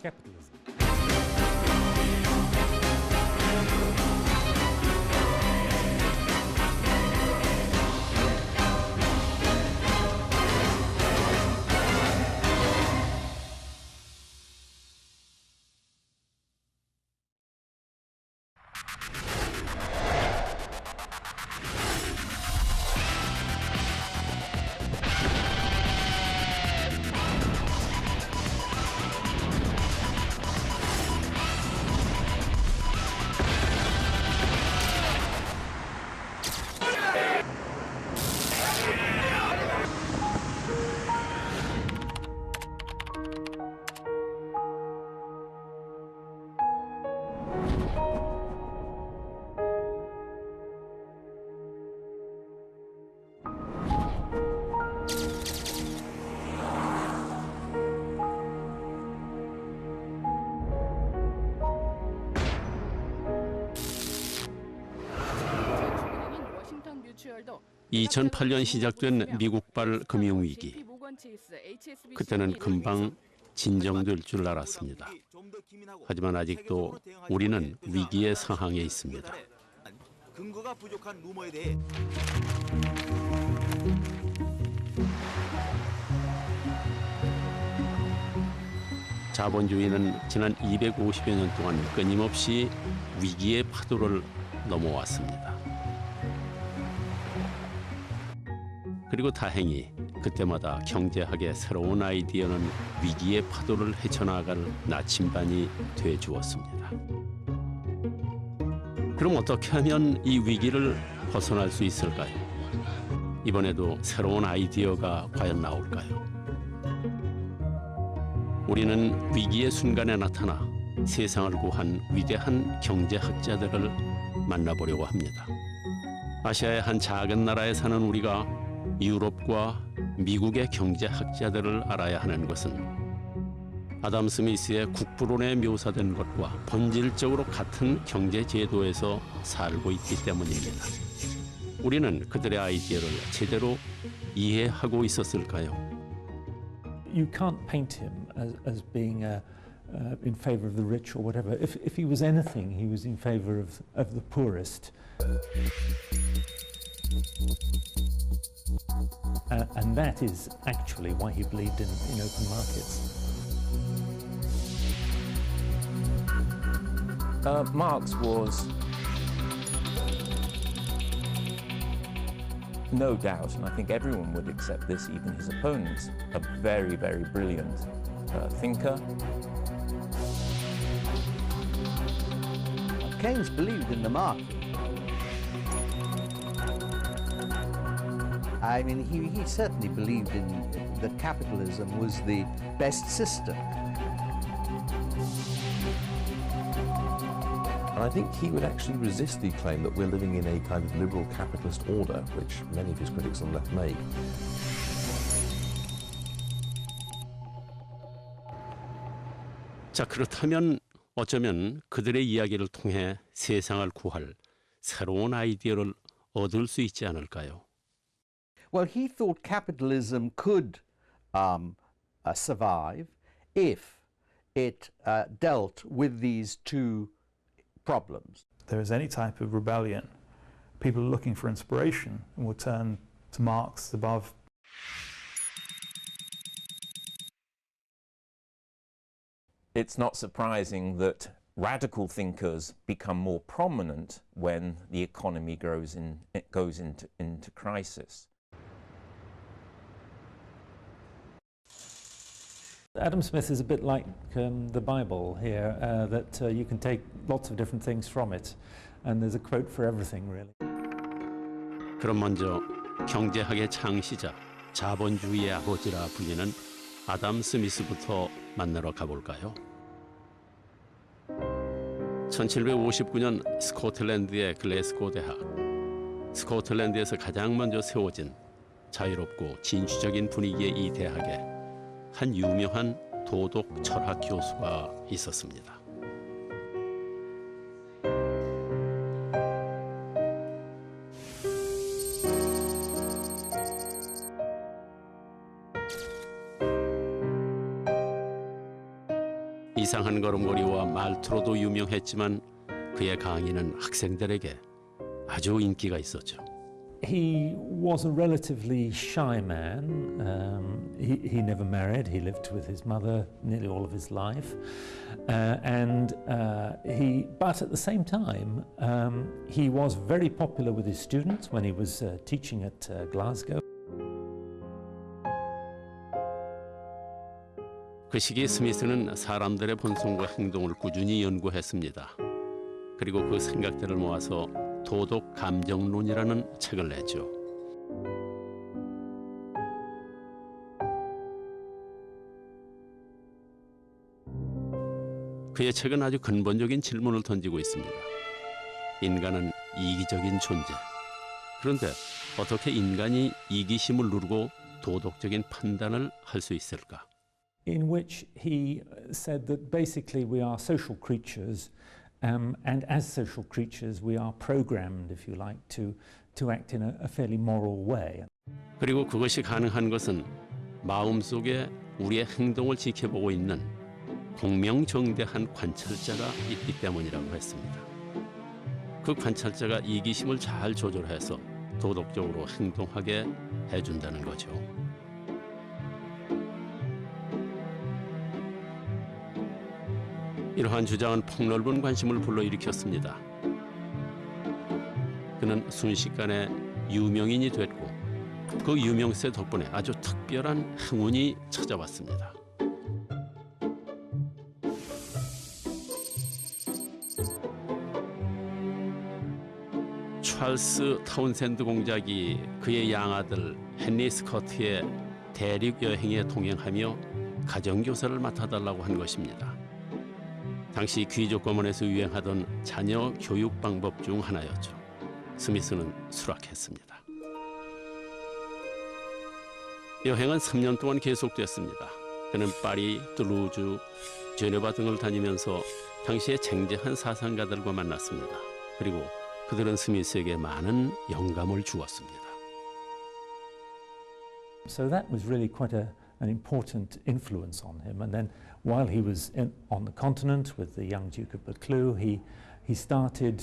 capitalism. 뮤추얼도 2008년 시작된 미국발 금융위기. 그때는 금방 진정될 줄 알았습니다. 하지만 아직도 우리는 위기의 상황에 있습니다. 근거가 부족한 루머에 대해 자본주의는 지난 250여 년 동안 끊임없이 위기의 파도를 넘어왔습니다. 그리고 다행히 그때마다 경제학의 새로운 아이디어는 위기의 파도를 헤쳐나갈 나침반이 되어주었습니다. 그럼 어떻게 하면 이 위기를 벗어날 수 있을까요? 이번에도 새로운 아이디어가 과연 나올까요? 우리는 위기의 순간에 나타나 세상을 구한 위대한 경제학자들을 만나보려고 합니다. 아시아의 한 작은 나라에 사는 우리가 유럽과 미국의 경제학자들을 알아야 하는 것은 아담 스미스의 국부론에 묘사된 것과 본질적으로 같은 경제 제도에서 살고 있기 때문입니다. 우리는 그들의 아이디어를 제대로 이해하고 있었을까요? You can't paint him as being in favor of the rich or whatever. If he was anything, he was in favor of the poorest. And that is actually why he believed in open markets. Marx was, no doubt, and I think everyone would accept this, even his opponents, a very, very brilliant thinker. Keynes believed in the market. I mean, he certainly believed in that capitalism was the best system. And I think he would actually resist the claim that we're living in a kind of liberal capitalist order, which many of his critics on the left make. 자, 그렇다면 어쩌면 그들의 이야기를 통해 세상을 구할 새로운 아이디어를 얻을 수 있지 않을까요? Well, he thought capitalism could survive if it dealt with these two problems. There is any type of rebellion, people are looking for inspiration and will turn to Marx above. It's not surprising that radical thinkers become more prominent when the economy goes into crisis. Adam Smith is a bit like the Bible here, that you can take lots of different things from it, and there's a quote for everything, really. 그럼 먼저 경제학의 창시자, 자본주의의 아버지라 불리는 아담 스미스부터 만나러 가볼까요? 1759년 스코틀랜드의 글래스고 대학. 스코틀랜드에서 가장 먼저 세워진 자유롭고 진취적인 분위기의 이 대학에 한 유명한 도덕 철학 교수가 있었습니다. 이상한 걸음걸이와 말투로도 유명했지만 그의 강의는 학생들에게 아주 인기가 있었죠. He was a relatively shy man. He never married. He lived with his mother nearly all of his life. But at the same time, he was very popular with his students when he was teaching at Glasgow. 그 시기 스미스는 사람들의 본성과 행동을 꾸준히 연구했습니다. 그리고 그 생각들을 모아서 도덕 감정론이라는 책을 냈죠. 그의 책은 아주 근본적인 질문을 던지고 있습니다. 인간은 이기적인 존재. 그런데 어떻게 인간이 이기심을 누르고 도덕적인 판단을 할 수 있을까? In which he said that basically we are social creatures, and as social creatures we are programmed, if you like, to act in a fairly moral way. 그리고 그것이 가능한 것은 마음속에 우리의 행동을 지켜보고 있는 공명정대한 관찰자가 있기 때문이라고 했습니다. 그 관찰자가 이기심을 잘 조절해서 도덕적으로 행동하게 해준다는 거죠. 이러한 주장은 폭넓은 관심을 불러일으켰습니다. 그는 순식간에 유명인이 됐고 그 유명세 덕분에 아주 특별한 행운이 찾아왔습니다. 찰스 타운센드 공작이 그의 양아들 헨리 스커트의 대륙 여행에 동행하며 가정교사를 맡아달라고 한 것입니다. 당시 귀족 가문에서 유행하던 자녀 교육 방법 중 하나였죠. 스미스는 수락했습니다. 여행은 3년 동안 계속됐습니다. 그는 파리, 툴루즈, 제네바 등을 다니면서 당시의 쟁쟁한 사상가들과 만났습니다. 그리고 그들은 스미스에게 많은 영감을 주었습니다. So that was really quite an important influence on him. And then while he was on the continent with the young Duke of Buccleuch, he started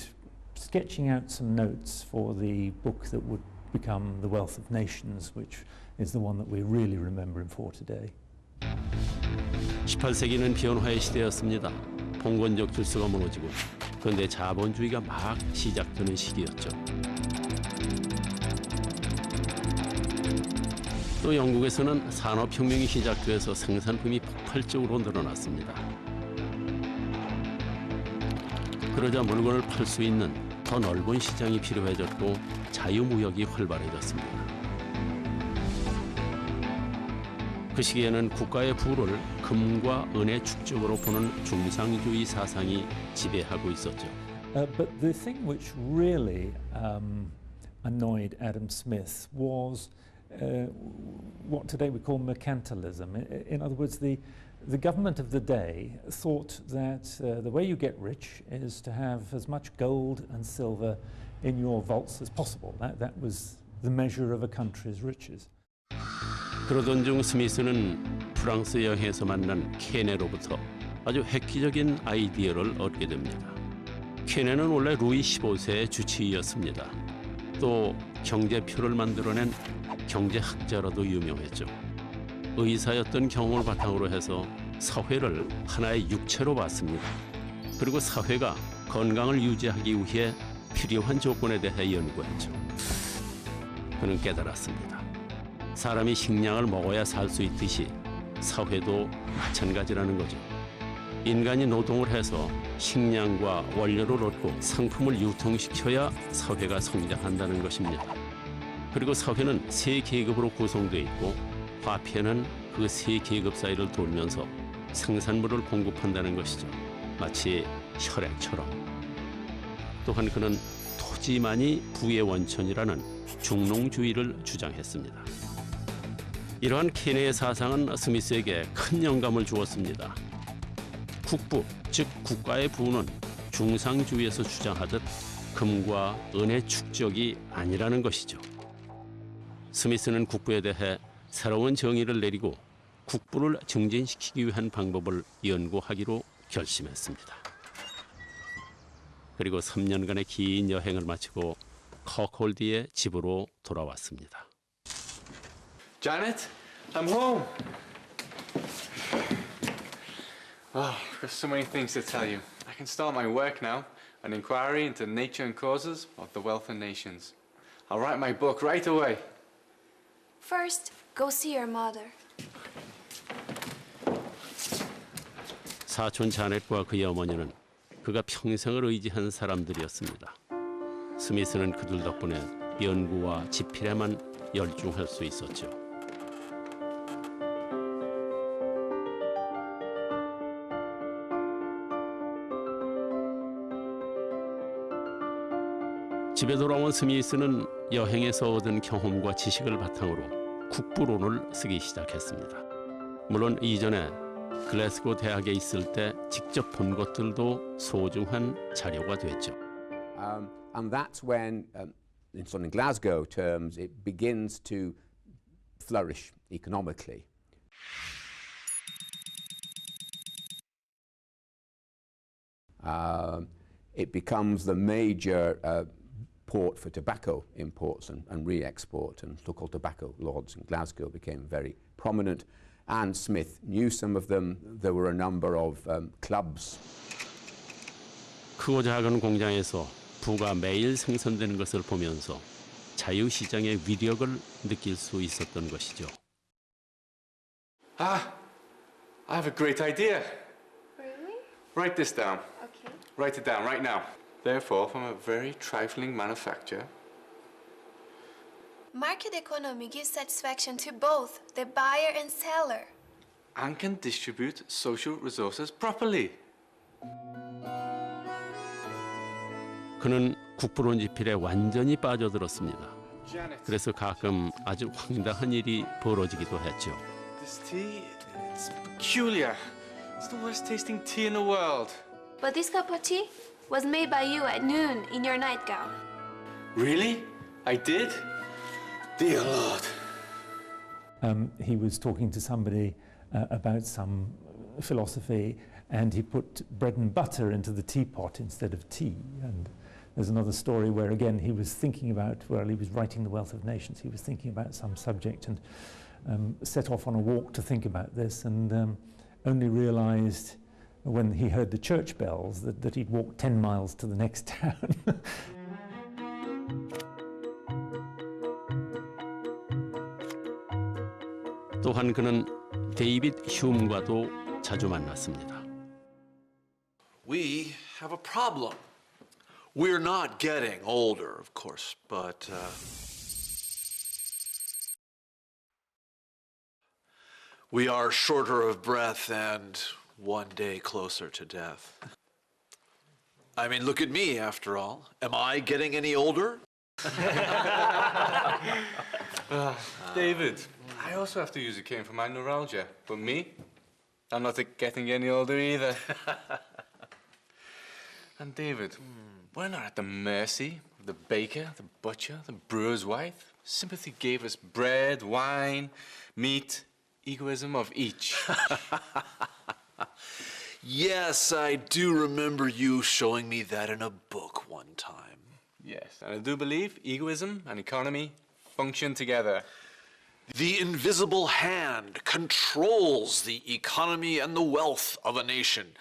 sketching out some notes for the book that would become The Wealth of Nations, which is the one that we really remember him for today. 18세기는 변화의 시대였습니다. 봉건적 질서가 무너지고 그런데 자본주의가 막 시작되는 시기였죠. 또 영국에서는 산업혁명이 시작돼서 생산품이 폭발적으로 늘어났습니다. 그러자 물건을 팔 수 있는 더 넓은 시장이 필요해졌고 자유무역이 활발해졌습니다. 그 시기에는 국가의 부를 금과 은의 축적으로 보는 중상주의 사상이 지배하고 있었죠. But the thing which really annoyed Adam Smith was what today we call mercantilism. In other words, the government of the day thought that the way you get rich is to have as much gold and silver in your vaults as possible. That was the measure of a country's riches. 그러던 중 스미스는 프랑스 여행에서 만난 케네로부터 아주 획기적인 아이디어를 얻게 됩니다. 케네는 원래 루이 15세의 주치의였습니다. 또 경제표를 만들어낸 경제학자로도 유명했죠. 의사였던 경험을 바탕으로 해서 사회를 하나의 육체로 봤습니다. 그리고 사회가 건강을 유지하기 위해 필요한 조건에 대해 연구했죠. 그는 깨달았습니다. 사람이 식량을 먹어야 살 수 있듯이 사회도 마찬가지라는 거죠. 인간이 노동을 해서 식량과 원료를 얻고 상품을 유통시켜야 사회가 성장한다는 것입니다. 그리고 사회는 세 계급으로 구성되어 있고 화폐는 그 세 계급 사이를 돌면서 생산물을 공급한다는 것이죠. 마치 혈액처럼. 또한 그는 토지만이 부의 원천이라는 중농주의를 주장했습니다. 이러한 케네의 사상은 스미스에게 큰 영감을 주었습니다. 국부, 즉 국가의 부는 중상주의에서 주장하듯 금과 은의 축적이 아니라는 것이죠. 스미스는 국부에 대해 새로운 정의를 내리고 국부를 증진시키기 위한 방법을 연구하기로 결심했습니다. 그리고 3년간의 긴 여행을 마치고 커콜디의 집으로 돌아왔습니다. Janet, I'm home. Oh, there's so many things to tell you. I can start my work now, an inquiry into nature and causes of the wealth of nations. I'll write my book right away. First, go see your mother. 사촌 자넷과 그의 어머니는 그가 평생을 의지한 사람들이었습니다. 스미스는 그들 덕분에 연구와 집필에만 열중할 수 있었죠. 집에 돌아온 스미스는 여행에서 얻은 경험과 지식을 바탕으로 국부론을 쓰기 시작했습니다. 물론 이전에 글래스고 대학에 있을 때 직접 본 것들도 소중한 자료가 됐죠. And that's when, in Glasgow terms, it begins to flourish economically. It becomes the major port for tobacco imports and re-export, and local tobacco lords in Glasgow became very prominent. And Smith knew some of them. There were a number of clubs. 크고 작은 공장에서 부가 매일 생산되는 것을 보면서 자유시장의 위력을 느낄 수 있었던 것이죠. I have a great idea. Really? Write this down. Okay. Write it down right now. Therefore, from a very trifling manufacture, Market economy gives satisfaction to both the buyer and seller. and can distribute social resources properly. 그는 국부론 집필에 완전히 빠져들었습니다. Janet, 그래서 가끔 아주 황당한 일이 벌어지기도 했죠. this tea, it's peculiar. It's the worst tasting tea in the world. But this cup of tea was made by you at noon in your nightgown. Really? I did? Dear Lord. He was talking to somebody about some philosophy, and he put bread and butter into the teapot instead of tea. And there's another story where, again, he was thinking about, well, he was writing The Wealth of Nations, he was thinking about some subject and set off on a walk to think about this, and only realized when he heard the church bells that he'd walked 10 miles to the next town. 또한 그는 데이빗 휴움과도 자주 만났습니다. We have a problem. We're not getting older, of course, but we are shorter of breath and one day closer to death. I mean, look at me, after all. Am I getting any older? David, I also have to use a cane for my neuralgia. But me, I'm not getting any older either. And David, we're not at the mercy of the baker, the butcher, the brewer's wife. Sympathy gave us bread, wine, meat, egoism of each. Yes, I do remember you showing me that in a book one time. Yes, and I do believe egoism and economy function together. The invisible hand controls the economy and the wealth of a nation.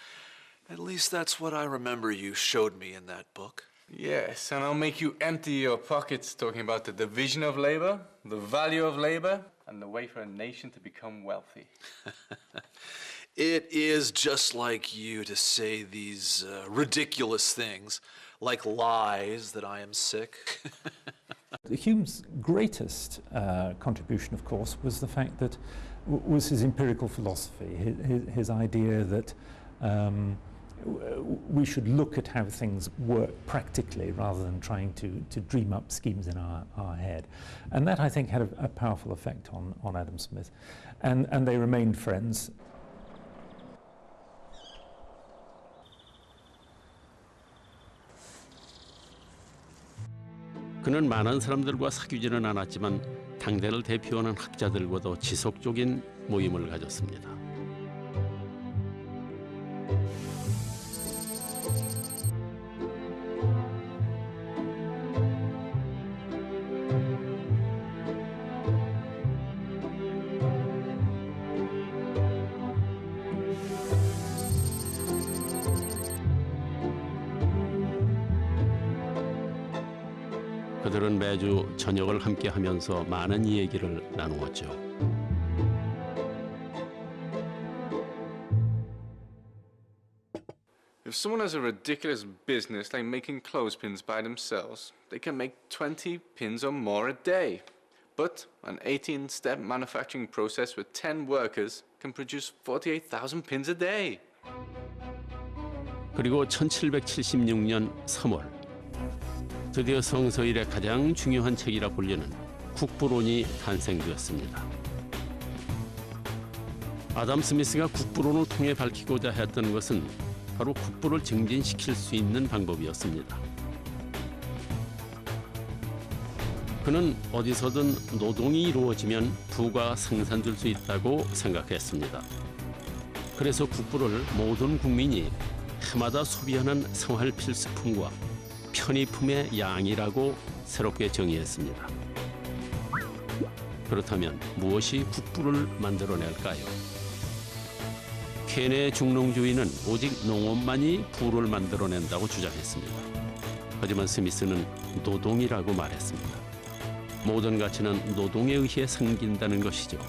At least that's what I remember you showed me in that book. Yes, and I'll make you empty your pockets talking about the division of labor, the value of labor, and the way for a nation to become wealthy. It is just like you to say these ridiculous things, like lies that I am sick. Hume's greatest contribution, of course, was the fact that was his empirical philosophy, his idea that we should look at how things work practically rather than trying to dream up schemes in our head. And that, I think, had a powerful effect on Adam Smith. And they remained friends. 그는 많은 사람들과 사귀지는 않았지만 당대를 대표하는 학자들과도 지속적인 모임을 가졌습니다. 그들은 매주 저녁을 함께 하면서 많은 이야기를 나누었죠. If someone has a ridiculous business like making clothespins by themselves, they can make 20 pins or more a day. But an 18-step manufacturing process with 10 workers can produce 48,000 pins a day. 그리고 1776년 3월 드디어 성서일의 가장 중요한 책이라 불리는 국부론이 탄생되었습니다. 아담 스미스가 국부론을 통해 밝히고자 했던 것은 바로 국부를 증진시킬 수 있는 방법이었습니다. 그는 어디서든 노동이 이루어지면 부가 생산될 수 있다고 생각했습니다. 그래서 국부를 모든 국민이 해마다 소비하는 생활 필수품과 편의품의 양이라고 새롭게 정의했습니다. 그렇다면 무엇이 국부를 만들어낼까요? 케네의 중농주의는 오직 농업만이 부를 만들어낸다고 주장했습니다. 하지만 스미스는 노동이라고 말했습니다. 모든 가치는 노동에 의해 생긴다는 것이죠.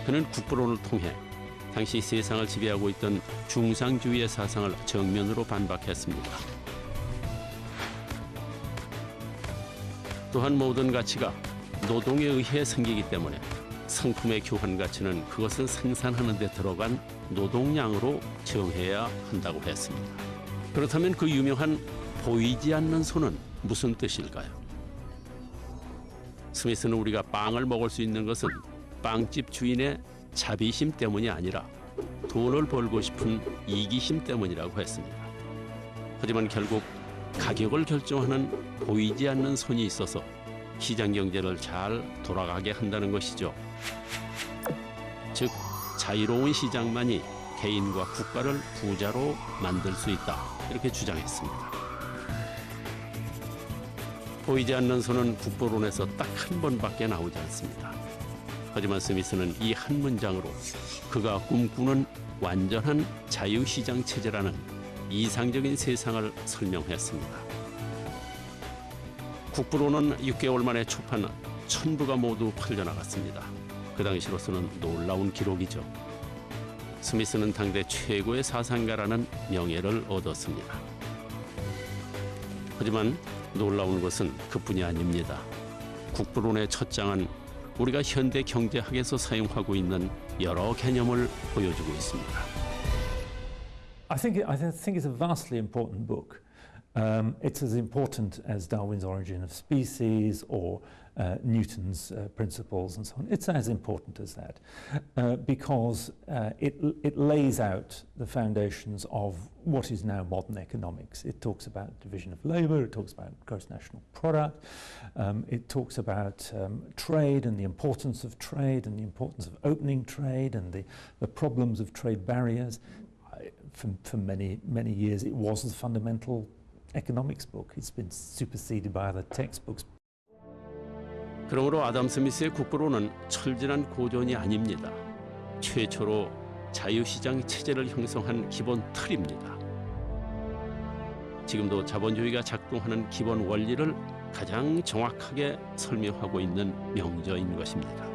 그는 국부론을 통해 당시 세상을 지배하고 있던 중상주의의 사상을 정면으로 반박했습니다. 또한 모든 가치가 노동에 의해 생기기 때문에 상품의 교환 가치는 그것을 생산하는 데 들어간 노동량으로 정해야 한다고 했습니다. 그렇다면 그 유명한 보이지 않는 손은 무슨 뜻일까요? 스미스는 우리가 빵을 먹을 수 있는 것은 빵집 주인의 자비심 때문이 아니라 돈을 벌고 싶은 이기심 때문이라고 했습니다. 하지만 결국 가격을 결정하는 보이지 않는 손이 있어서 시장 경제를 잘 돌아가게 한다는 것이죠. 즉, 자유로운 시장만이 개인과 국가를 부자로 만들 수 있다. 이렇게 주장했습니다. 보이지 않는 손은 국부론에서 딱 한 번밖에 나오지 않습니다. 하지만 스미스는 이 한 문장으로 그가 꿈꾸는 완전한 자유시장 체제라는 이상적인 세상을 설명했습니다. 국부론은 6개월 만에 초판 1000부가 모두 팔려나갔습니다. 그 당시로서는 놀라운 기록이죠. 스미스는 당대 최고의 사상가라는 명예를 얻었습니다. 하지만 놀라운 것은 그뿐이 아닙니다. 국부론의 첫 장은 우리가 현대 경제학에서 사용하고 있는 여러 개념을 보여주고 있습니다. I think it's a vastly important book. It's as important as Darwin's Origin of Species or Newton's principles and so on. It's as important as that because it lays out the foundations of what is now modern economics. It talks about division of labour, it talks about gross national product, it talks about trade and the importance of trade and the importance of opening trade and the problems of trade barriers. For many years it was the fundamental economics book. It's been superseded by other textbooks. 그러므로 아담 스미스의 국부론은 철저한 고전이 아닙니다. 최초로 자유시장 체제를 형성한 기본 틀입니다. 지금도 자본주의가 작동하는 기본 원리를 가장 정확하게 설명하고 있는 명저인 것입니다.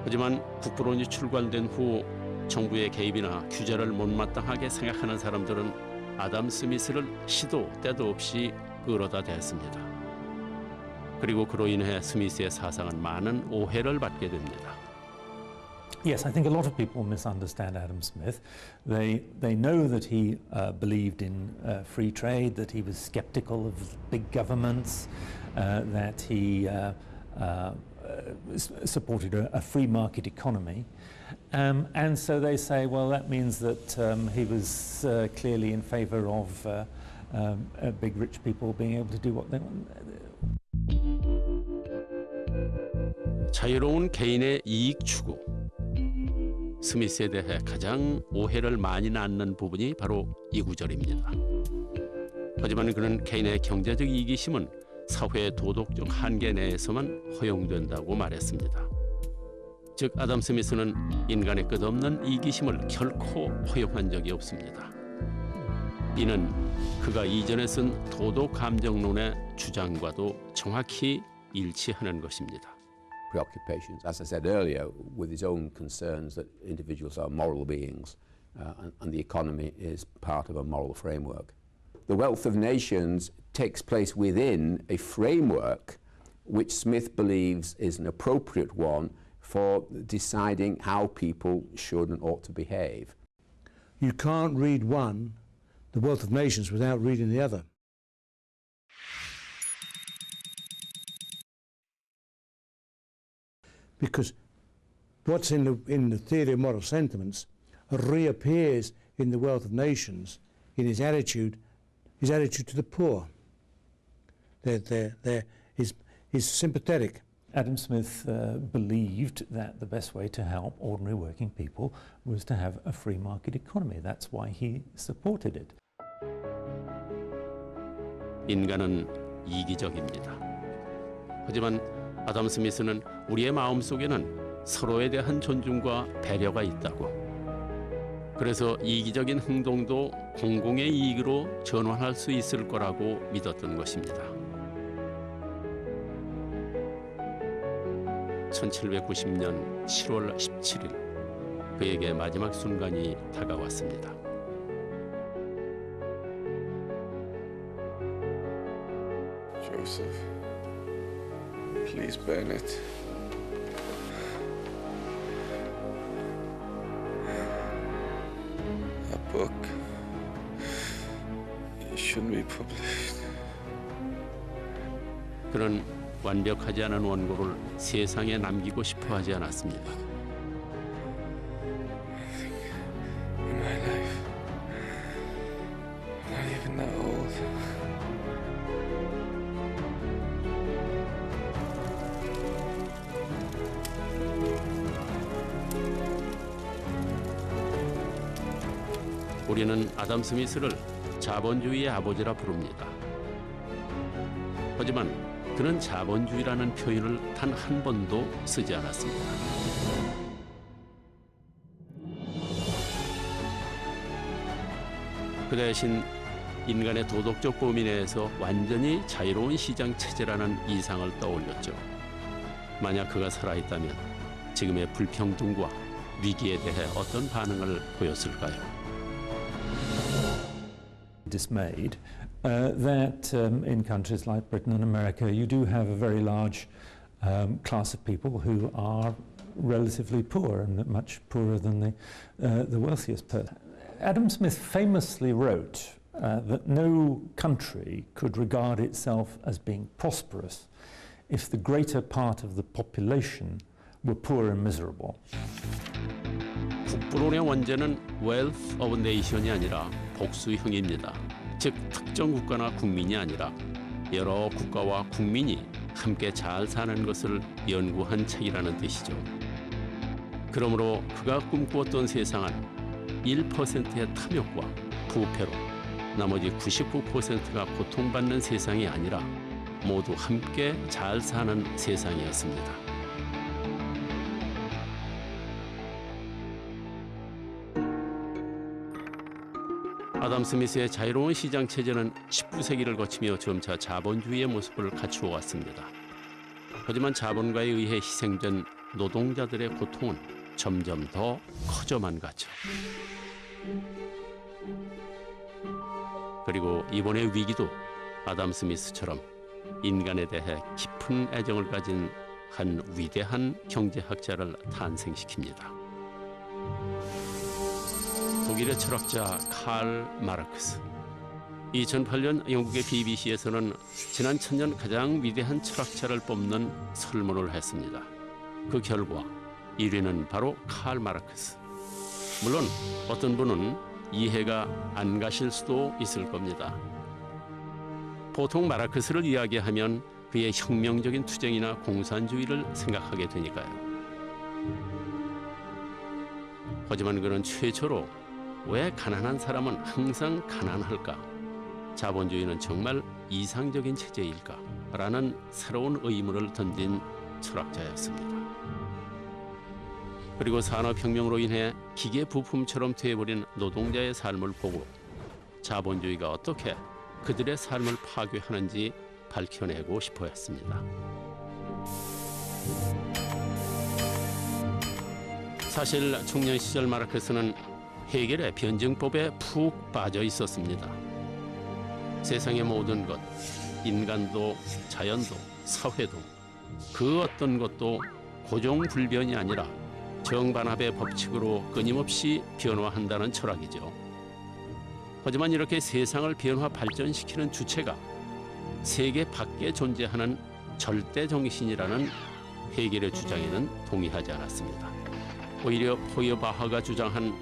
하지만 국부론이 출간된 후 정부의 개입이나 규제를 못마땅하게 생각하는 사람들은 아담 스미스를 시도 때도 없이 끌어다 댔습니다. 그리고 그로 인해 스미스의 사상은 많은 오해를 받게 됩니다. Yes, I think a lot of people misunderstand Adam Smith. They know that he believed in free trade, that he was skeptical of big governments, that he supported a free market economy. And so they say, well, that means that he was clearly in favour of big rich people being able to do what they want. 자유로운 개인의 이익 추구. 스미스에 대해 가장 오해를 많이 낳는 부분이 바로 이 구절입니다. 하지만 그는 개인의 경제적 이기심은 사회의 도덕적 한계 내에서만 허용된다고 말했습니다. 즉 아담 스미스는 인간의 끝없는 이기심을 결코 허용한 적이 없습니다. 이는 그가 이전에 쓴 도덕 감정론의 주장과도 정확히 일치하는 것입니다. Preoccupations, as I said earlier, with his own concerns that individuals are moral beings and the economy is part of a moral framework. The wealth of nations takes place within a framework which Smith believes is an appropriate one for deciding how people should and ought to behave. You can't read one, The Wealth of Nations, without reading the other. Because what's in the theory of moral sentiments reappears in The Wealth of Nations in his attitude to the poor. He's sympathetic. Adam Smith believed that the best way to help ordinary working people was to have a free market economy. That's why he supported it. 인간은 이기적입니다. 하지만 아담 스미스는 우리의 마음속에는 서로에 대한 존중과 배려가 있다고. 그래서 이기적인 행동도 공공의 이익으로 전환할 수 있을 거라고 믿었던 것입니다. 1790년 7월 17일 그에게 마지막 순간이 다가왔습니다. Joseph, please burn it. That book, it shouldn't be published. 그는 완벽하지 않은 원고를 세상에 남기고 싶어 하지 않았습니다. In my life, I'm not even that old. 우리는 아담 스미스를 자본주의의 아버지라 부릅니다. 하지만 그는 자본주의라는 표현을 단 한 번도 쓰지 않았습니다. 그 대신 인간의 도덕적 범위 내에서 완전히 자유로운 시장 체제라는 이상을 떠올렸죠. 만약 그가 살아있다면 지금의 불평등과 위기에 대해 어떤 반응을 보였을까요? Dismayed that in countries like Britain and America you do have a very large class of people who are relatively poor and much poorer than the wealthiest person. Adam Smith famously wrote that no country could regard itself as being prosperous if the greater part of the population were poor and miserable. 국부론의 원제는 wealth of nation이 아니라 복수형입니다. 즉 특정 국가나 국민이 아니라 여러 국가와 국민이 함께 잘 사는 것을 연구한 책이라는 뜻이죠. 그러므로 그가 꿈꾸었던 세상은 1%의 탐욕과 부패로 나머지 99%가 고통받는 세상이 아니라 모두 함께 잘 사는 세상이었습니다. 아담 스미스의 자유로운 시장 체제는 19세기를 거치며 점차 자본주의의 모습을 갖추어 왔습니다. 하지만 자본가에 의해 희생된 노동자들의 고통은 점점 더 커져만 갔죠. 그리고 이번의 위기도 아담 스미스처럼 인간에 대해 깊은 애정을 가진 한 위대한 경제학자를 탄생시킵니다. 독일의 철학자 칼 마르크스. 2008년 영국의 BBC에서는 지난 천년 가장 위대한 철학자를 뽑는 설문을 했습니다. 그 결과 1위는 바로 칼 마르크스. 물론 어떤 분은 이해가 안 가실 수도 있을 겁니다. 보통 마르크스를 이야기하면 그의 혁명적인 투쟁이나 공산주의를 생각하게 되니까요. 하지만 그는 최초로 왜 가난한 사람은 항상 가난할까? 자본주의는 정말 이상적인 체제일까? 라는 새로운 의문을 던진 철학자였습니다. 그리고 산업혁명으로 인해 기계 부품처럼 되어버린 노동자의 삶을 보고 자본주의가 어떻게 그들의 삶을 파괴하는지 밝혀내고 싶어 했습니다. 사실 청년 시절 마르크스는 헤겔의 변증법에 푹 빠져 있었습니다. 세상의 모든 것, 인간도 자연도 사회도 그 어떤 것도 고정불변이 아니라 정반합의 법칙으로 끊임없이 변화한다는 철학이죠. 하지만 이렇게 세상을 변화 발전시키는 주체가 세계 밖에 존재하는 절대 정신이라는 헤겔의 주장에는 동의하지 않았습니다. 오히려 포여바하가 주장한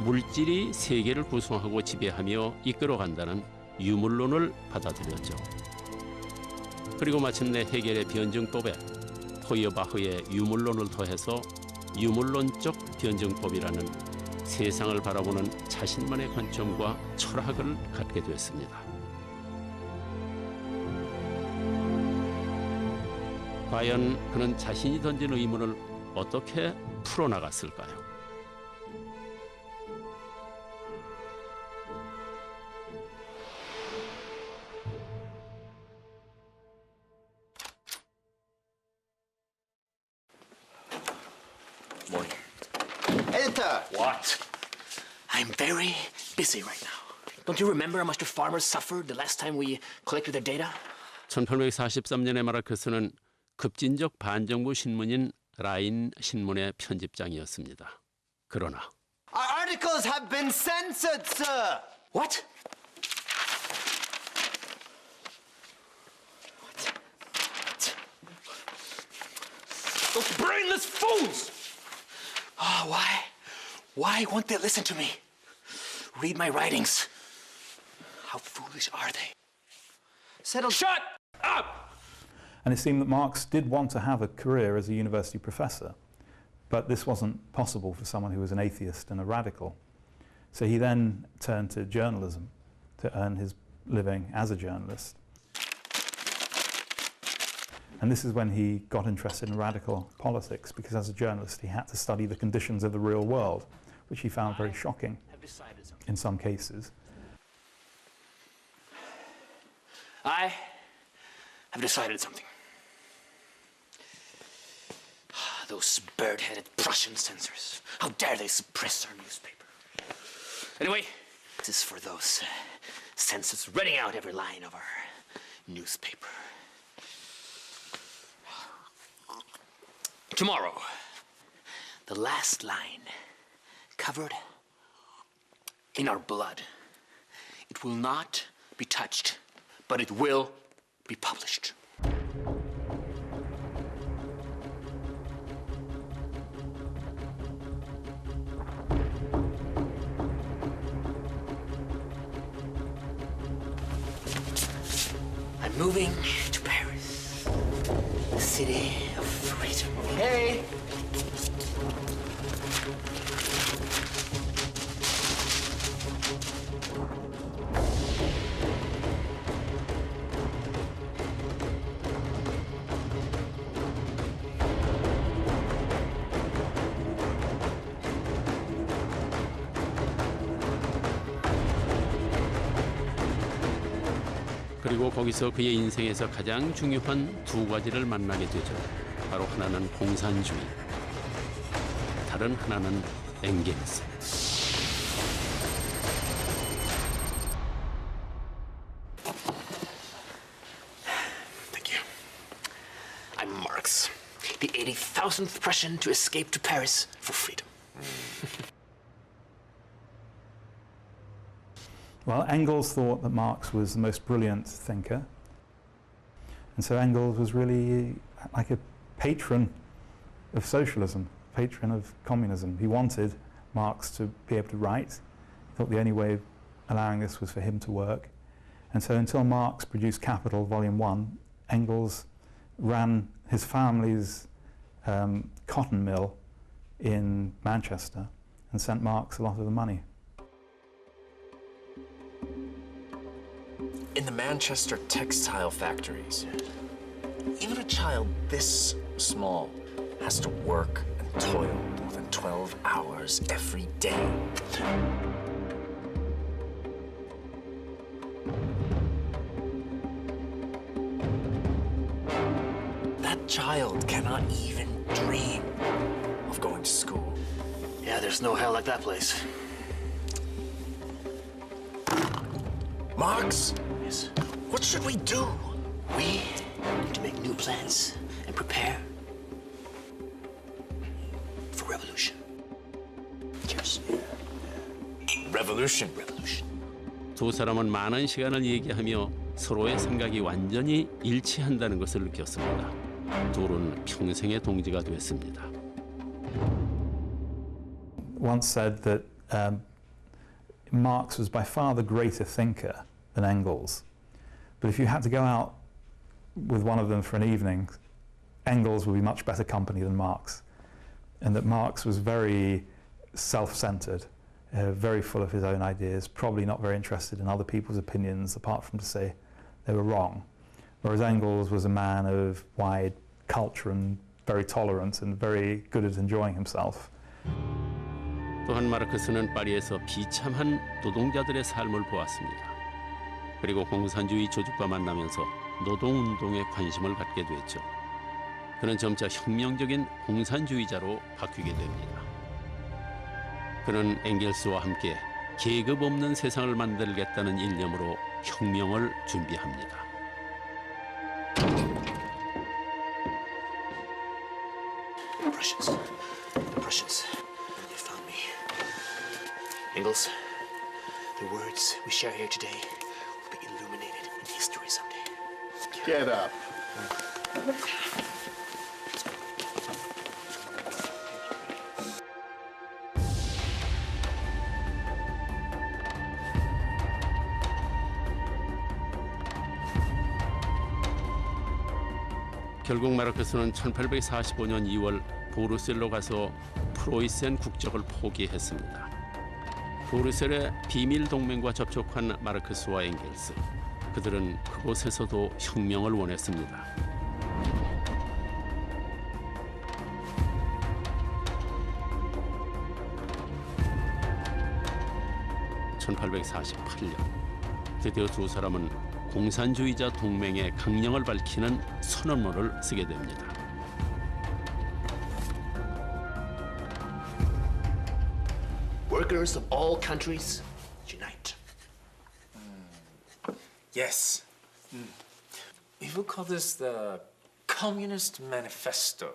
물질이 세계를 구성하고 지배하며 이끌어간다는 유물론을 받아들였죠. 그리고 마침내 헤겔의 변증법에 포여바흐의 유물론을 더해서 유물론적 변증법이라는 세상을 바라보는 자신만의 관점과 철학을 갖게 됐습니다. 과연 그는 자신이 던진 의문을 어떻게 풀어나갔을까요? Morning. Editor! What? I'm very busy right now. Don't you remember how much the farmers suffered the last time we collected their data? 1843년에 마르크스는 급진적 반정부 신문인 라인 신문의 편집장이었습니다. 그러나 Our articles have been censored, sir! What? Those brainless fools! Oh, why? Why won't they listen to me? Read my writings. How foolish are they? Settle. Shut up! And it seemed that Marx did want to have a career as a university professor, but this wasn't possible for someone who was an atheist and a radical. So he then turned to journalism to earn his living as a journalist. And this is when he got interested in radical politics, because as a journalist he had to study the conditions of the real world, which he found very shocking in some cases. I have decided something. Those bird-headed Prussian censors. How dare they suppress our newspaper? Anyway, this is for those censors reading out every line of our newspaper. Tomorrow, the last line covered in our blood. It will not be touched, but it will be published. I'm moving to Paris, the city of freedom. Hey! 그리고 거기서 그의 인생에서 가장 중요한 두 가지를 만나게 되죠. 바로 하나는 공산주의, 다른 하나는 엥겔스. Thank you. I'm Marx, the 80,000th Prussian to escape to Paris for freedom. Well, Engels thought that Marx was the most brilliant thinker. And so Engels was really like a patron of socialism, patron of communism. He wanted Marx to be able to write. He thought the only way of allowing this was for him to work. And so until Marx produced Capital, Volume 1, Engels ran his family's cotton mill in Manchester and sent Marx a lot of the money. In the Manchester textile factories, even a child this small has to work and toil more than 12 hours every day. That child cannot even dream of going to school. Yeah, there's no hell like that place. Marx? Yes. What should we do? We need to make new plans and prepare for revolution. Cheers. Revolution. Revolution. 두 사람은 많은 시간을 얘기하며 서로의 생각이 완전히 일치한다는 것을 느꼈습니다. 둘은 평생의 동지가 됐습니다. Once said that Marx was by far the greater thinker than Engels. But if you had to go out with one of them for an evening, Engels would be much better company than Marx. And that Marx was very self-centered, very full of his own ideas, probably not very interested in other people's opinions apart from to say they were wrong. Whereas Engels was a man of wide culture and very tolerant and very good at enjoying himself. 또한 마르크스는 파리에서 비참한 노동자들의 삶을 보았습니다. 그리고 공산주의 조직과 만나면서 노동운동에 관심을 갖게 됐죠. 그는 점차 혁명적인 공산주의자로 바뀌게 됩니다. 그는 엥겔스와 함께 계급 없는 세상을 만들겠다는 일념으로 혁명을 준비합니다. Prussians. You found me. Engels, the words we share here today will be illuminated in history someday. Get up. 결국 마르크스는 1845년 2월 보르셀로 가서 프로이센 국적을 포기했습니다. 보르셀의 비밀 동맹과 접촉한 마르크스와 엥겔스, 그들은 그곳에서도 혁명을 원했습니다. (1848년) 드디어 두 사람은 공산주의자 동맹의 강령을 밝히는 선언문을 쓰게 됩니다. Workers of all countries, unite. Yes. We will call this the Communist Manifesto.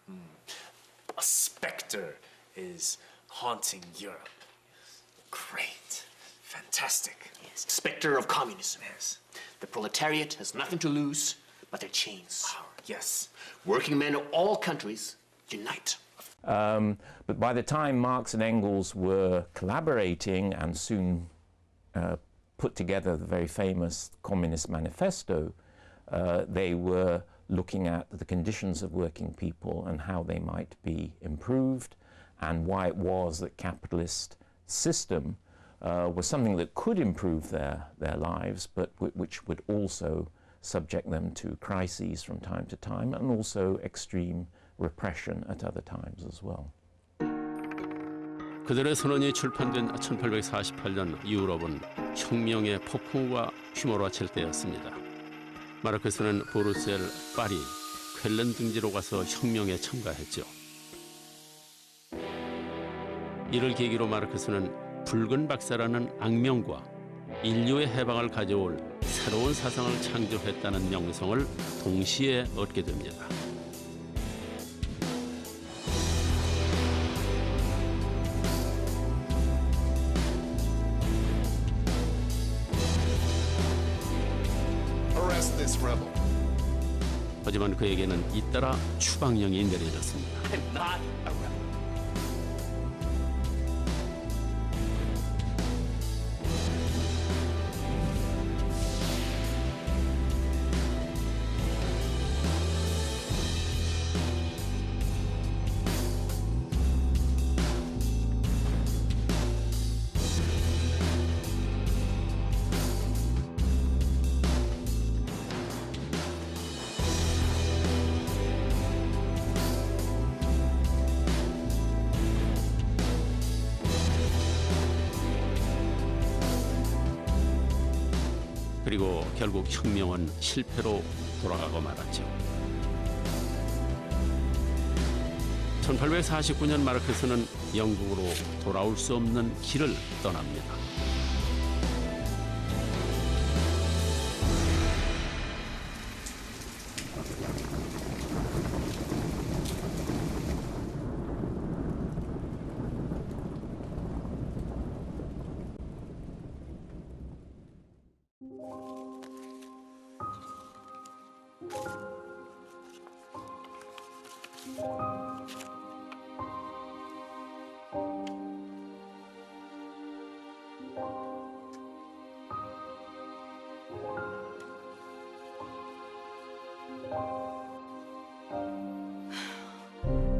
A specter is haunting Europe. Great. Fantastic. Yes. Specter of communism. Yes. The proletariat has nothing to lose but their chains. Oh, yes. Working men of all countries, unite. But by the time Marx and Engels were collaborating and soon put together the very famous Communist Manifesto, they were looking at the conditions of working people and how they might be improved and why it was that capitalist system was something that could improve their lives, but which would also subject them to crises from time to time and also extreme repression at other times as well. 그들의 선언이 출판된 1848년 유럽은 혁명의 폭풍우가 휘몰아칠 때였습니다. 마르크스는 보르셀, 파리, 쾰른 등지로 가서 혁명에 참가했죠. 이를 계기로 마르크스는 붉은 박사라는 악명과 인류의 해방을 가져올 새로운 사상을 창조했다는 명성을 동시에 얻게 됩니다. 하지만 그에게는 잇따라 추방령이 내려졌습니다. I'm not a rebel. 그리고 결국 혁명은 실패로 돌아가고 말았죠. 1849년 마르크스는 영국으로 돌아올 수 없는 길을 떠납니다.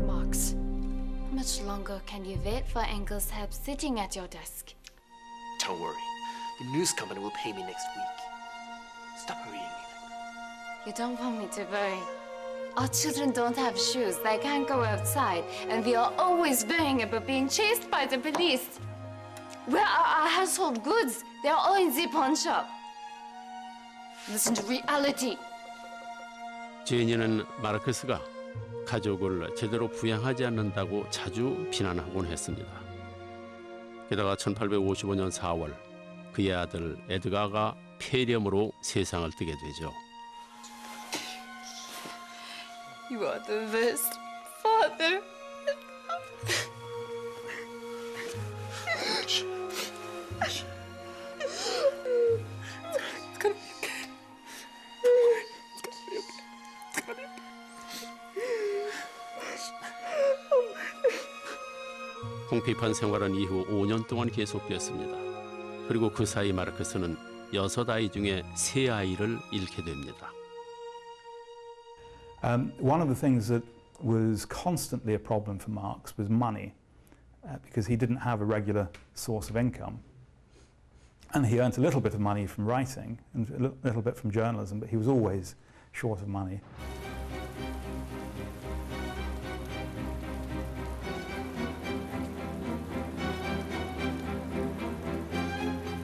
Marx, how much longer can you wait for Engels' help sitting at your desk? Don't worry. The news company will pay me next week. Stop hurrying me. You don't want me to worry. Our children don't have shoes, they can't go outside, and we are always worrying about being chased by the police. Where are our household goods? They are all in the pawn shop. Listen to reality. 제니는 마르크스가 가족을 제대로 부양하지 않는다고 자주 비난하곤 했습니다. 게다가 1855년 4월 그의 아들 에드가가 폐렴으로 세상을 뜨게 되죠. You are the best father. 궁핍한 생활은 이후 5년 동안 계속되었습니다. 그리고 그 사이 마르크스는 6아이 중에 3아이를 잃게 됩니다. One of the things that was constantly a problem for Marx was money, because he didn't have a regular source of income. And he earned a little bit of money from writing and a little bit from journalism, but he was always short of money.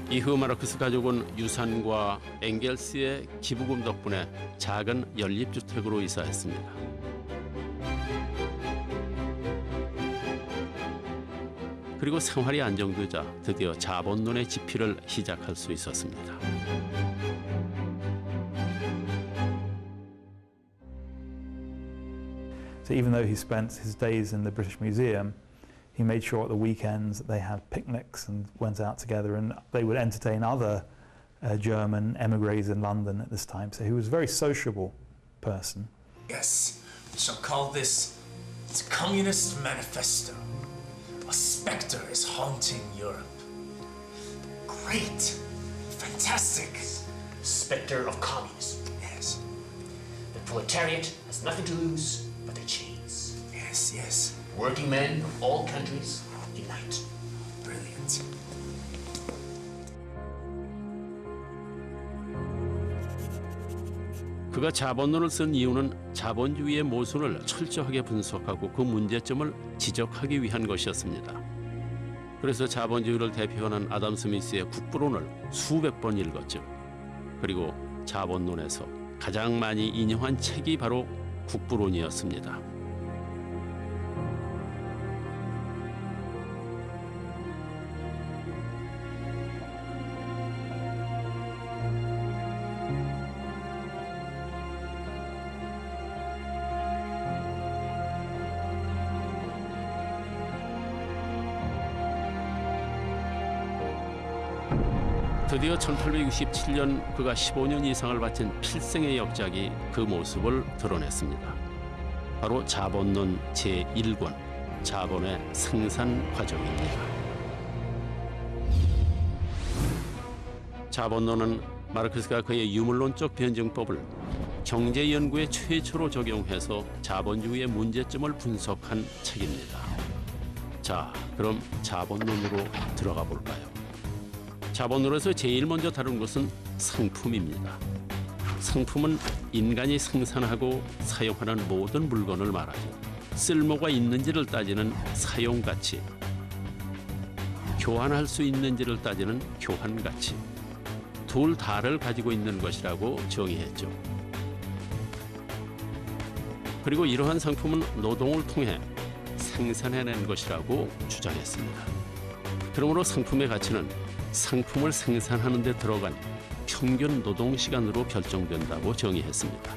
이후 마르크스 가족은 유산과 엥겔스의 기부금 덕분에 작은 연립주택으로 이사했습니다. 그리고 생활이 안정되자 드디어 자본론의 집필을 시작할 수 있었습니다. So even though he spent his days in the British Museum, he made sure at the weekends that they had picnics and went out together, and they would entertain other German emigres in London at this time. So he was a very sociable person. Yes, we shall call this the Communist Manifesto. A specter is haunting Europe. Great, fantastic. Spectre of communism. Yes. The proletariat has nothing to lose but their chains. Yes, yes. Working men of all countries unite. Brilliant. 그가 자본론을 쓴 이유는 자본주의의 모순을 철저하게 분석하고 그 문제점을 지적하기 위한 것이었습니다. 그래서 자본주의를 대표하는 아담 스미스의 국부론을 수백 번 읽었죠. 그리고 자본론에서 가장 많이 인용한 책이 바로 국부론이었습니다. 드디어 1867년 그가 15년 이상을 바친 필생의 역작이 그 모습을 드러냈습니다. 바로 자본론 제1권, 자본의 생산 과정입니다. 자본론은 마르크스가 그의 유물론적 변증법을 경제 연구에 최초로 적용해서 자본주의의 문제점을 분석한 책입니다. 자, 그럼 자본론으로 들어가 볼까요? 자본론에서 제일 먼저 다룬 것은 상품입니다. 상품은 인간이 생산하고 사용하는 모든 물건을 말하죠. 쓸모가 있는지를 따지는 사용가치, 교환할 수 있는지를 따지는 교환가치, 둘 다를 가지고 있는 것이라고 정의했죠. 그리고 이러한 상품은 노동을 통해 생산해낸 것이라고 주장했습니다. 그러므로 상품의 가치는 상품을 생산하는 데 들어간 평균 노동시간으로 결정된다고 정의했습니다.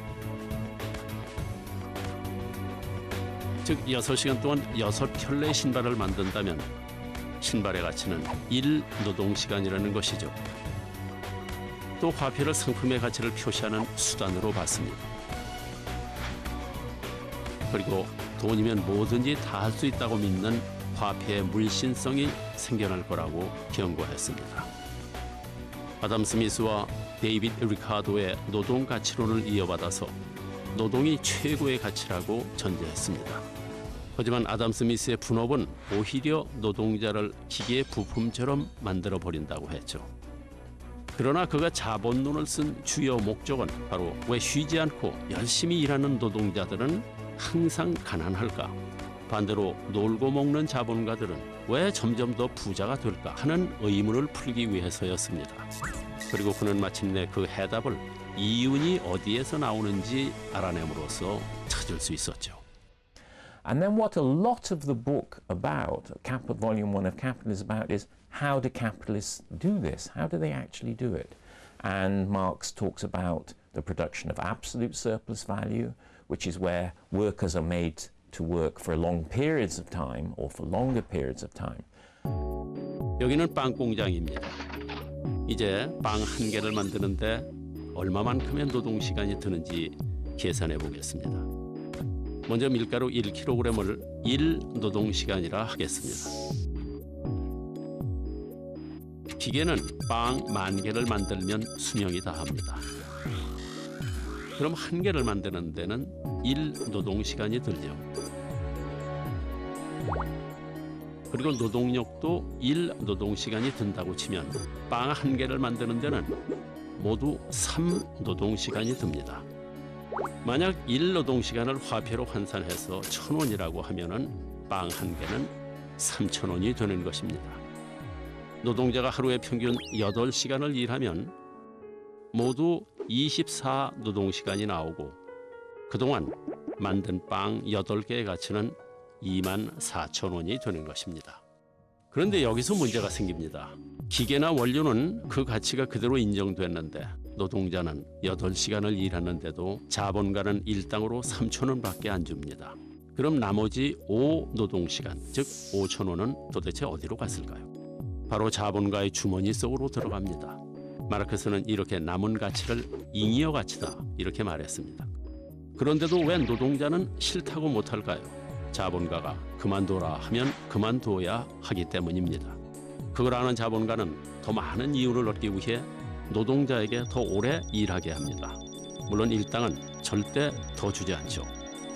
즉 6시간 동안 6켤레의 신발을 만든다면 신발의 가치는 1노동시간이라는 것이죠. 또 화폐를 상품의 가치를 표시하는 수단으로 봤습니다. 그리고 돈이면 뭐든지 다 할 수 있다고 믿는 화폐의 물신성이 생겨날 거라고 경고했습니다. 아담 스미스와 데이빗 리카도의 노동 가치론을 이어받아서 노동이 최고의 가치라고 전제했습니다. 하지만 아담 스미스의 분업은 오히려 노동자를 기계의 부품처럼 만들어 버린다고 했죠. 그러나 그가 자본론을 쓴 주요 목적은 바로 왜 쉬지 않고 열심히 일하는 노동자들은 항상 가난할까? 반대로 놀고 먹는 자본가들은 왜 점점 더 부자가 될까 하는 의문을 풀기 위해서였습니다. 그리고 그는 마침내 그 해답을 이윤이 어디에서 나오는지 알아냄으로써 찾을 수 있었죠. And then what a lot of the book about, Volume 1 of Capital is about, is how do capitalists do this? How do they actually do it? And Marx talks about the production of absolute surplus value, which is where workers are made to work for long periods of time or for longer periods of time. 여기는 빵 공장입니다. 이제 빵 한 개를 만드는데 얼마만큼의 노동 시간이 드는지 계산해 보겠습니다. 먼저 밀가루 1kg을 1노동시간이라 하겠습니다. 기계는 빵 10,000개를 만들면 수명이 다합니다. 그럼 한 개를 만드는 데는 1노동시간이 들죠. 그리고 노동력도 1노동시간이 든다고 치면 빵 한 개를 만드는 데는 모두 3노동시간이 듭니다. 만약 1노동시간을 화폐로 환산해서 1,000원이라고 하면은 빵 한 개는 3,000원이 되는 것입니다. 노동자가 하루에 평균 8시간을 일하면 모두 24노동시간이 나오고 그동안 만든 빵 8개의 가치는 24,000원이 되는 것입니다. 그런데 여기서 문제가 생깁니다. 기계나 원료는 그 가치가 그대로 인정됐는데 노동자는 8시간을 일하는데도 자본가는 일당으로 3,000원밖에 안 줍니다. 그럼 나머지 5노동시간, 즉 5,000원은 도대체 어디로 갔을까요? 바로 자본가의 주머니 속으로 들어갑니다. 마르크스는 이렇게 남은 가치를 잉여 가치다 이렇게 말했습니다. 그런데도 왜 노동자는 싫다고 못할까요? 자본가가 그만둬라 하면 그만둬야 하기 때문입니다. 그걸 아는 자본가는 더 많은 이윤을 얻기 위해 노동자에게 더 오래 일하게 합니다. 물론 일당은 절대 더 주지 않죠.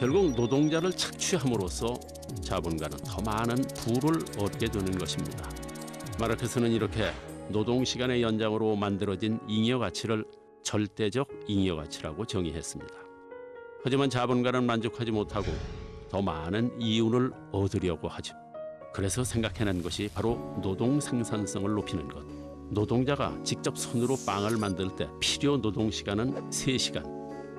결국 노동자를 착취함으로써 자본가는 더 많은 부를 얻게 되는 것입니다. 마르크스는 이렇게 노동시간의 연장으로 만들어진 잉여가치를 절대적 잉여가치라고 정의했습니다. 하지만 자본가는 만족하지 못하고 더 많은 이윤을 얻으려고 하죠. 그래서 생각해낸 것이 바로 노동 생산성을 높이는 것. 노동자가 직접 손으로 빵을 만들 때 필요 노동시간은 3시간.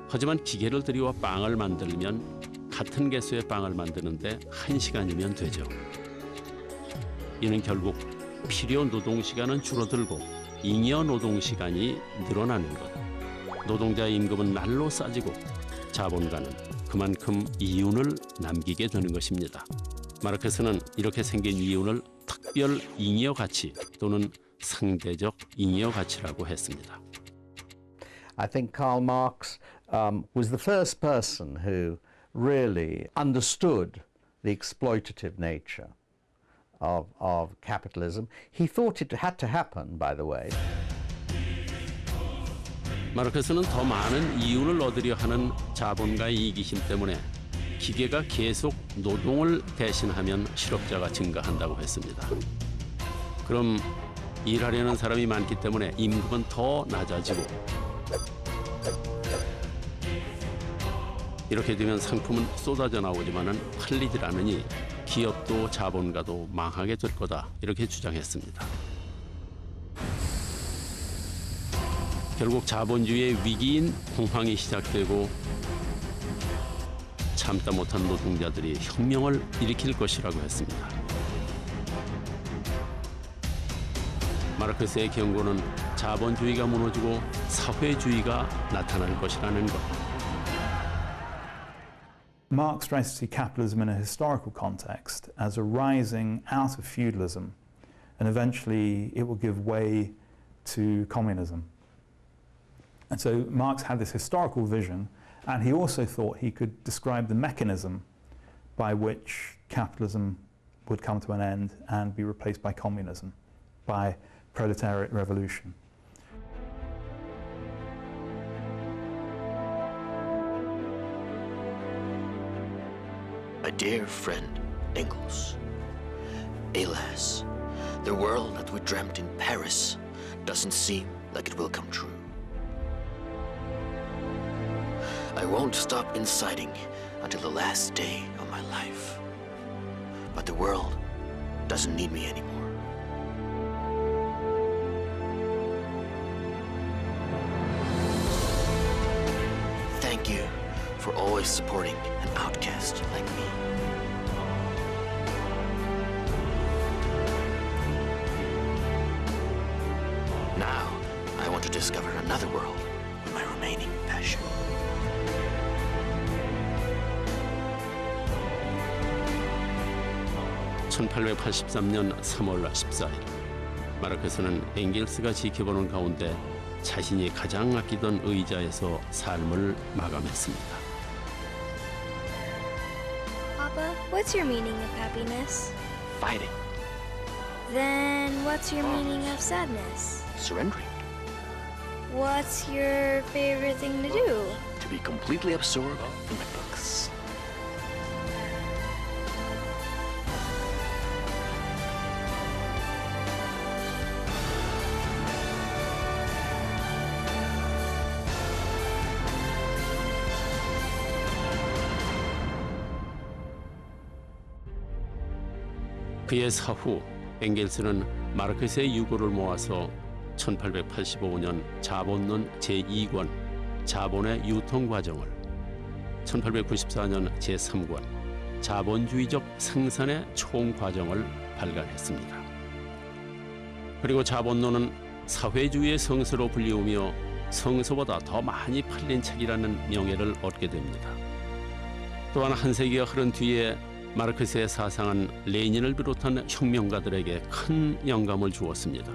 하지만 기계를 들여와 빵을 만들면 같은 개수의 빵을 만드는데 1시간이면 되죠. 이는 결국 필요 노동시간은 줄어들고 잉여 노동시간이 늘어나는 것. 노동자의 임금은 날로 싸지고 자본가는 그만큼 이윤을 남기게 되는 것입니다. 마르크스는 이렇게 생긴 이윤을 특별 잉여 가치 또는 상대적 잉여 가치라고 했습니다. I think Karl Marx was the first person who really understood the exploitative nature of capitalism. He thought it had to happen, by the way. 마르크스는 더 많은 이윤을 얻으려 하는 자본가의 이기심 때문에 기계가 계속 노동을 대신하면 실업자가 증가한다고 했습니다. 그럼 일하려는 사람이 많기 때문에 임금은 더 낮아지고 이렇게 되면 상품은 쏟아져 나오지만은 팔리질 않으니 기업도 자본가도 망하게 될 거다 이렇게 주장했습니다. 결국 자본주의의 위기인 공황이 시작되고 참다 못한 노동자들이 혁명을 일으킬 것이라고 했습니다. 마르크스의 경고는 자본주의가 무너지고 사회주의가 나타날 것이라는 것. Marx tries to see capitalism in a historical context as a rising out of feudalism, and eventually it will give way to communism. And so Marx had this historical vision, and he also thought he could describe the mechanism by which capitalism would come to an end and be replaced by communism, by proletariat revolution. My dear friend Engels, alas, the world that we dreamt in Paris doesn't seem like it will come true. I won't stop inciting until the last day of my life. But the world doesn't need me anymore. Thank you for always supporting an outcast like me. Now, I want to discover another world with my remaining passion. (1883년 3월 14일) 마르크스는 엥겔스가 지켜보는 가운데 자신이 가장 아끼던 의자에서 삶을 마감했습니다. Papa, what's your meaning of happiness? Fighting, Then what's your meaning of sadness? surrendering, What's your favorite thing to do? to be completely absorbed in my books. 그의 사후 엥겔스는 마르크스의 유고를 모아서 1885년 자본론 제2권 자본의 유통 과정을 1894년 제3권 자본주의적 생산의 총 과정을 발간했습니다. 그리고 자본론은 사회주의의 성서로 불리우며 성서보다 더 많이 팔린 책이라는 명예를 얻게 됩니다. 또한 한 세기가 흐른 뒤에 마르크스의 사상은 레닌을 비롯한 혁명가들에게 큰 영감을 주었습니다.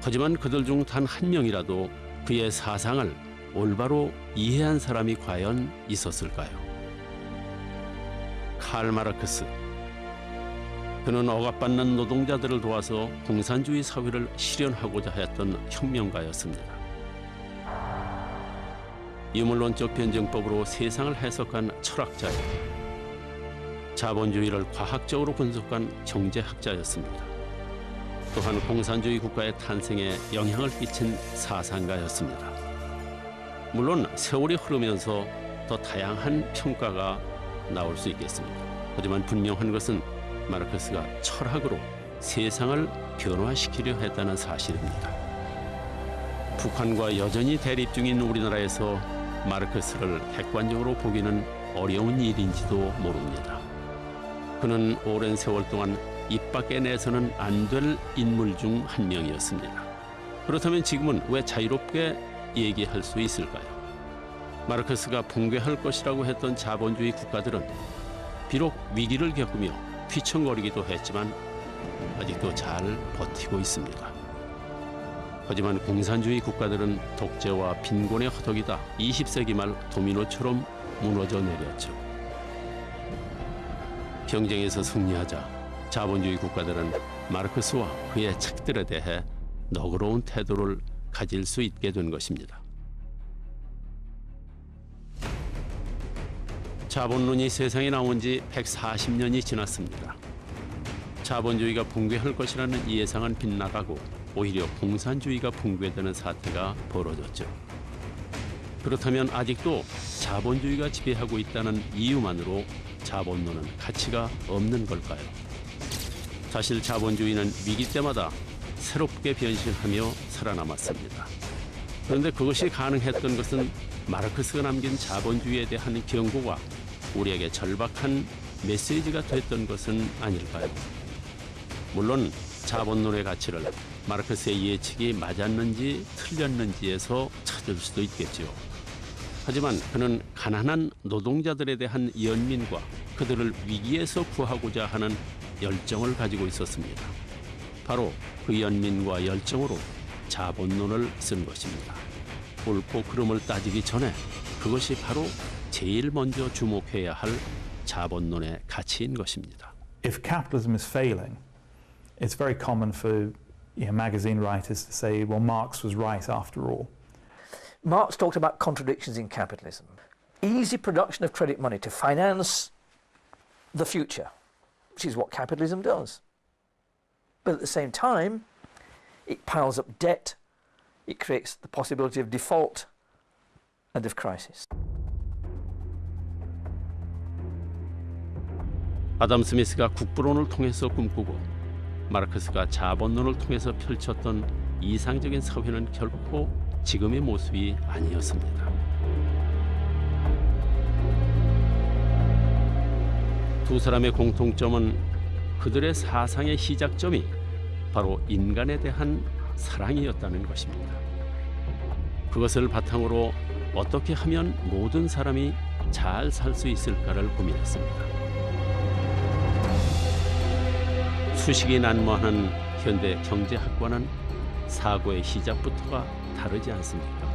하지만 그들 중 단 한 명이라도 그의 사상을 올바로 이해한 사람이 과연 있었을까요? 칼 마르크스. 그는 억압받는 노동자들을 도와서 공산주의 사회를 실현하고자 했던 혁명가였습니다. 유물론적 변증법으로 세상을 해석한 철학자이고 자본주의를 과학적으로 분석한 경제학자였습니다. 또한 공산주의 국가의 탄생에 영향을 끼친 사상가였습니다. 물론 세월이 흐르면서 더 다양한 평가가 나올 수 있겠습니다. 하지만 분명한 것은 마르크스가 철학으로 세상을 변화시키려 했다는 사실입니다. 북한과 여전히 대립 중인 우리나라에서 마르크스를 객관적으로 보기는 어려운 일인지도 모릅니다. 그는 오랜 세월 동안 입 밖에 내서는 안 될 인물 중 한 명이었습니다. 그렇다면 지금은 왜 자유롭게 얘기할 수 있을까요? 마르크스가 붕괴할 것이라고 했던 자본주의 국가들은 비록 위기를 겪으며 휘청거리기도 했지만 아직도 잘 버티고 있습니다. 하지만 공산주의 국가들은 독재와 빈곤의 허덕이다 20세기 말 도미노처럼 무너져 내렸죠. 경쟁에서 승리하자 자본주의 국가들은 마르크스와 그의 책들에 대해 너그러운 태도를 가질 수 있게 된 것입니다. 자본론이 세상에 나온 지 140년이 지났습니다. 자본주의가 붕괴할 것이라는 예상은 빗나가고 오히려 공산주의가 붕괴되는 사태가 벌어졌죠. 그렇다면 아직도 자본주의가 지배하고 있다는 이유만으로 자본론은 가치가 없는 걸까요? 사실 자본주의는 위기 때마다 새롭게 변신하며 살아남았습니다. 그런데 그것이 가능했던 것은 마르크스가 남긴 자본주의에 대한 경고가 우리에게 절박한 메시지가 됐던 것은 아닐까요? 물론 자본론의 가치를 마르크스의 예측이 맞았는지 틀렸는지에서 찾을 수도 있겠죠. 하지만 그는 가난한 노동자들에 대한 연민과 그들을 위기에서 구하고자 하는 열정을 가지고 있었습니다. 바로 그 연민과 열정으로 자본론을 쓴 것입니다. 옳고 그름을 따지기 전에 그것이 바로 제일 먼저 주목해야 할 자본론의 가치인 것입니다. If capitalism is failing, it's very common for magazine writers to say, well, Marx was right after all. Marx talked about contradictions in capitalism. Easy production of credit money to finance the future, which is what capitalism does. But at the same time, it piles up debt, it creates the possibility of default and of crisis. 아담 스미스가 국부론을 통해서 꿈꾸고 마르크스가 자본론을 통해서 펼쳤던 이상적인 사회는 결코 지금의 모습이 아니었습니다. 두 사람의 공통점은 그들의 사상의 시작점이 바로 인간에 대한 사랑이었다는 것입니다. 그것을 바탕으로 어떻게 하면 모든 사람이 잘 살 수 있을까를 고민했습니다. 수식이 난무하는 현대 경제학과는 사고의 시작부터가 다르지 않습니까?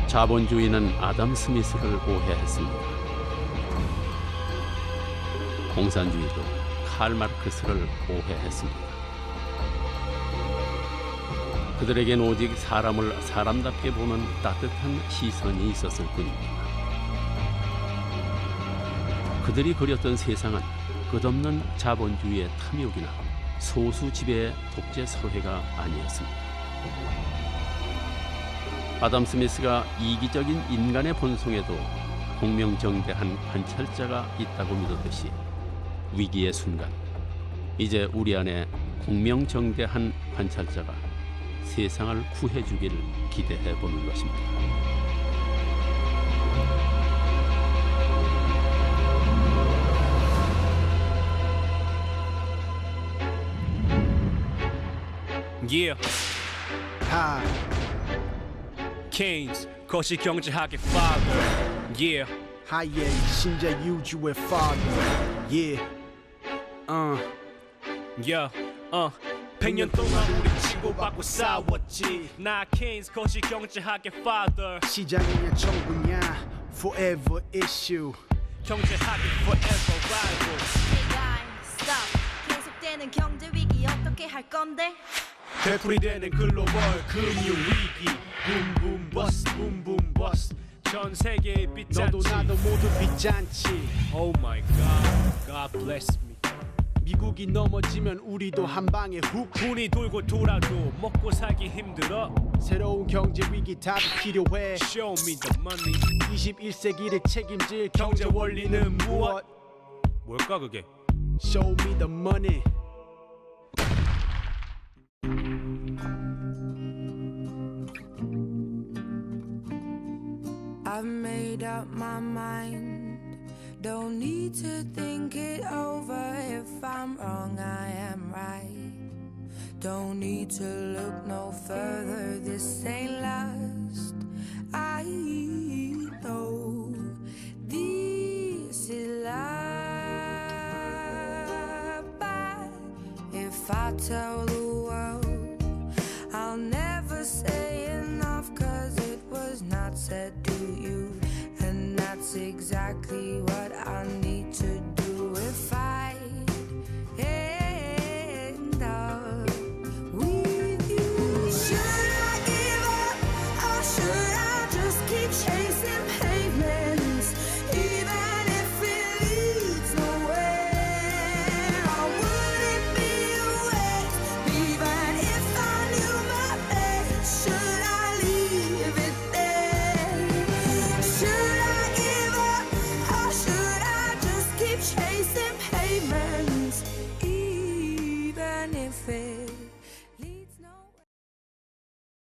자본주의는 아담 스미스를 오해했습니다. 공산주의도 칼 마르크스를 오해했습니다. 그들에겐 오직 사람을 사람답게 보는 따뜻한 시선이 있었을 뿐입니다. 그들이 그렸던 세상은 끝없는 자본주의의 탐욕이나 소수 지배의 독재 사회가 아니었습니다. 아담 스미스가 이기적인 인간의 본성에도 공명정대한 관찰자가 있다고 믿었듯이 위기의 순간, 이제 우리 안에 공명정대한 관찰자가 세상을 구해주기를 기대해 보는 것입니다. Yeah. Hi. Keynes, 거시경제학의 father. Yeah. 하예 신자 유주의 father. Yeah. Yeah. 100년 동안 우리 치고받고 싸웠지. 나 Keynes 거시경제학의 father. 시장이냐 정부냐 forever issue. 경제학의 forever rival. Hey guys, stop. 계속되는 경제 위기 어떻게 할 건데? 되풀이되는 글로벌 금융 위기. 붐붐 버스 붐붐 버스. 전 세계의 빚잔치. 너도 나도 모두 빚잔치. Oh my God, God bless me. 미국이 넘어지면 우리도 한 방에 훅. 돈이 돌고 돌아도 먹고 살기 힘들어. 새로운 경제 위기 답이 필요해. Show me the money. 21세기를 책임질 경제 원리는 무엇? 뭘까 그게? Show me the money. I've made up my mind. Don't need to think it over. If I'm wrong, I am right. Don't need to look no further. This ain't last. I know this is life. But if I I'll tell the world. I'll never say enough, 'cause it was not said to you. And that's exactly what I need to do if I end up with you. Should I give up, or should I just keep chasing pavements, even if it leads nowhere? Or would it be a waste, even if I knew my place? Should I leave it there? Should I give up, or should I just keep chasing pavements, even if it